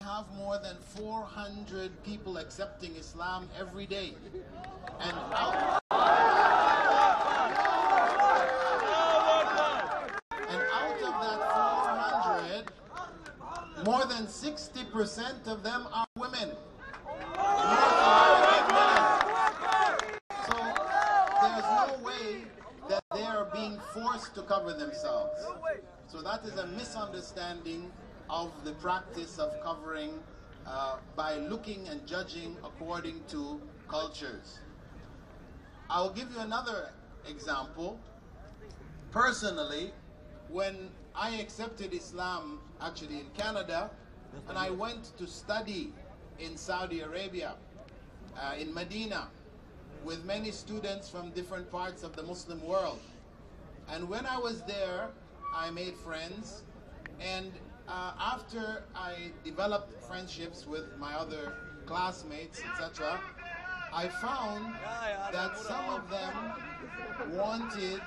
have more than 400 people accepting Islam every day. And out of that 400, more than 60% of them are women. So there's no way that they are being forced to cover themselves. So that is a misunderstanding of the practice of covering by looking and judging according to cultures. I'll give you another example. Personally, when I accepted Islam actually in Canada, and I went to study in Saudi Arabia, in Medina, with many students from different parts of the Muslim world. And when I was there, I made friends, and after I developed friendships with my other classmates, etc., I found that some of them wanted